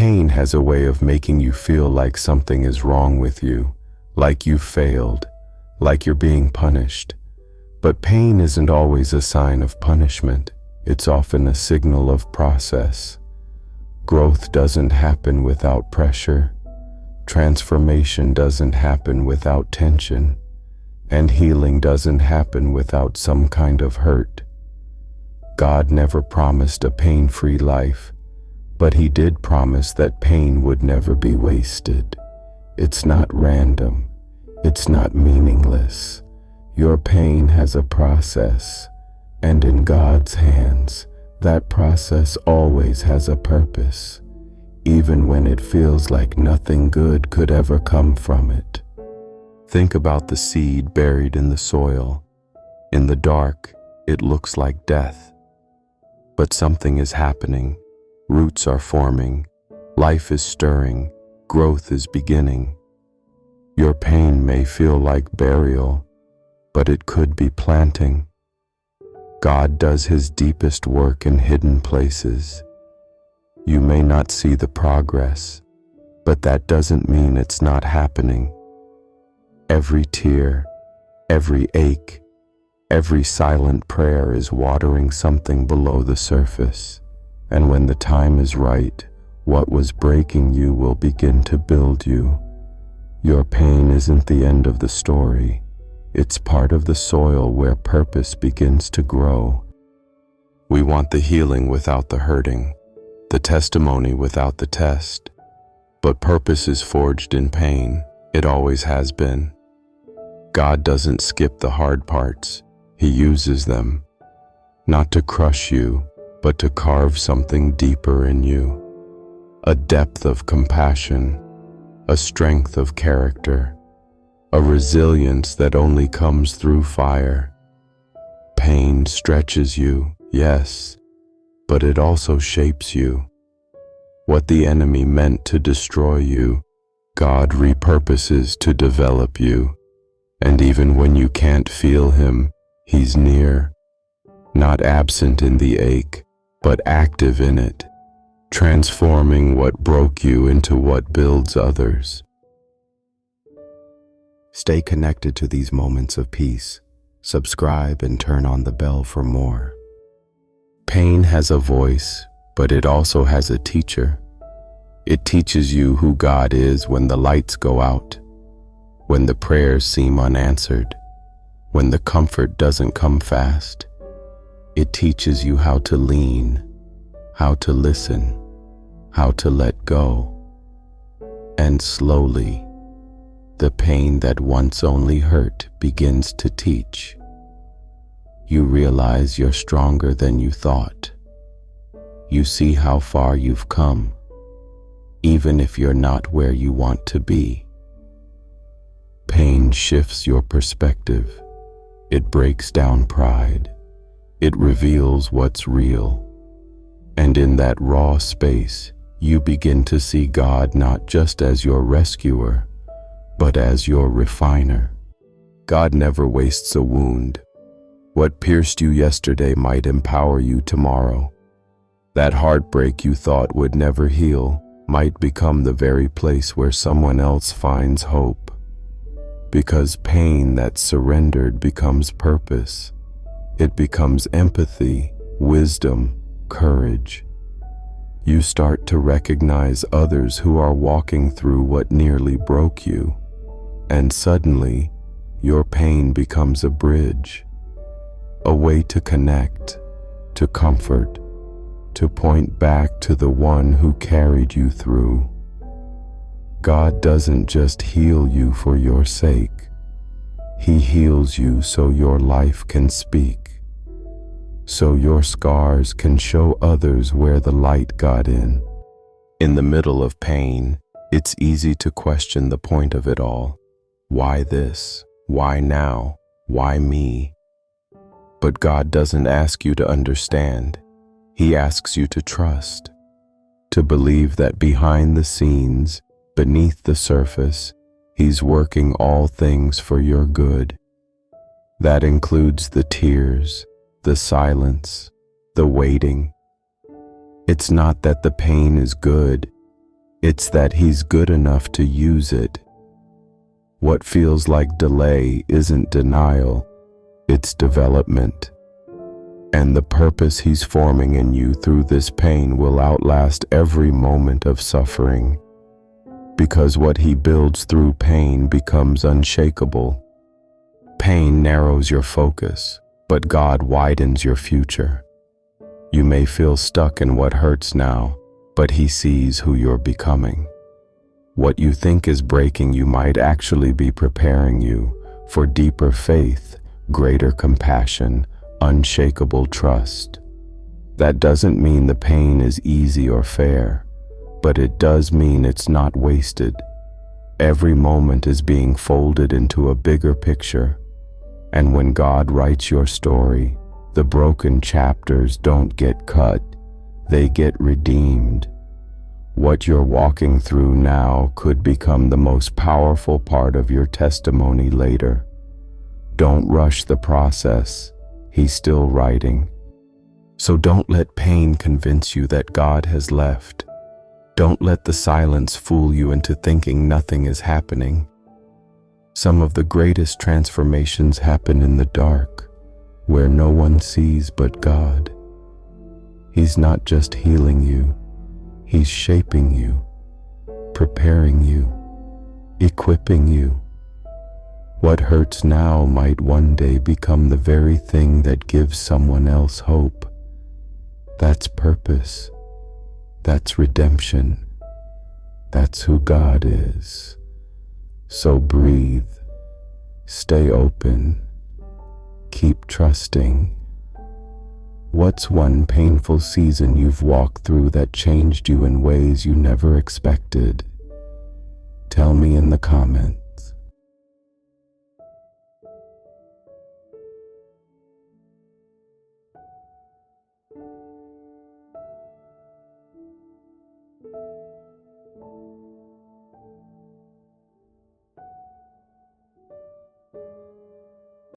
Pain has a way of making you feel like something is wrong with you, like you failed, like you're being punished. But pain isn't always a sign of punishment. It's often a signal of process. Growth doesn't happen without pressure. Transformation doesn't happen without tension. And healing doesn't happen without some kind of hurt. God never promised a pain-free life, but He did promise that pain would never be wasted. It's not random. It's not meaningless. Your pain has a process, and in God's hands, that process always has a purpose, even when it feels like nothing good could ever come from it. Think about the seed buried in the soil. In the dark, it looks like death. But something is happening. Roots are forming. Life is stirring. Growth is beginning. Your pain may feel like burial, but it could be planting. God does His deepest work in hidden places. You may not see the progress, but that doesn't mean it's not happening. Every tear, every ache, every silent prayer is watering something below the surface. And when the time is right, what was breaking you will begin to build you. Your pain isn't the end of the story. It's part of the soil where purpose begins to grow. We want the healing without the hurting, the testimony without the test. But purpose is forged in pain. It always has been. God doesn't skip the hard parts. He uses them, not to crush you, but to carve something deeper in you. A depth of compassion, a strength of character, a resilience that only comes through fire. Pain stretches you, yes, but it also shapes you. What the enemy meant to destroy you, God repurposes to develop you. And even when you can't feel Him, He's near, not absent in the ache, but active in it, transforming what broke you into what builds others. Stay connected to these moments of peace. Subscribe and turn on the bell for more. Pain has a voice, but it also has a teacher. It teaches you who God is when the lights go out, when the prayers seem unanswered, when the comfort doesn't come fast. It teaches you how to lean, how to listen, how to let go. And slowly, the pain that once only hurt begins to teach. You realize you're stronger than you thought. You see how far you've come, even if you're not where you want to be. Pain shifts your perspective. It breaks down pride. It reveals what's real. And in that raw space, you begin to see God not just as your rescuer, but as your refiner. God never wastes a wound. What pierced you yesterday might empower you tomorrow. That heartbreak you thought would never heal might become the very place where someone else finds hope. Because pain that's surrendered becomes purpose. It becomes empathy, wisdom, courage. You start to recognize others who are walking through what nearly broke you, and suddenly, your pain becomes a bridge, a way to connect, to comfort, to point back to the one who carried you through. God doesn't just heal you for your sake. He heals you so your life can speak, so your scars can show others where the light got in. In the middle of pain, it's easy to question the point of it all. Why this? Why now? Why me? But God doesn't ask you to understand. He asks you to trust, to believe that behind the scenes, beneath the surface, He's working all things for your good. That includes the tears, the silence, the waiting. It's not that the pain is good, It's that He's good enough to use it. What feels like delay isn't denial, it's development. And the purpose He's forming in you through this pain will outlast every moment of suffering. Because what He builds through pain becomes unshakable. Pain narrows your focus, but God widens your future. You may feel stuck in what hurts now, but He sees who you're becoming. What you think is breaking you might actually be preparing you for deeper faith, greater compassion, unshakable trust. That doesn't mean the pain is easy or fair, but it does mean it's not wasted. Every moment is being folded into a bigger picture. And when God writes your story, the broken chapters don't get cut, they get redeemed. What you're walking through now could become the most powerful part of your testimony later. Don't rush the process. He's still writing. So don't let pain convince you that God has left. Don't let the silence fool you into thinking nothing is happening. Some of the greatest transformations happen in the dark, where no one sees but God. He's not just healing you, He's shaping you, preparing you, equipping you. What hurts now might one day become the very thing that gives someone else hope. That's purpose. That's redemption. That's who God is. So breathe, stay open, keep trusting. What's one painful season you've walked through that changed you in ways you never expected? Tell me in the comments.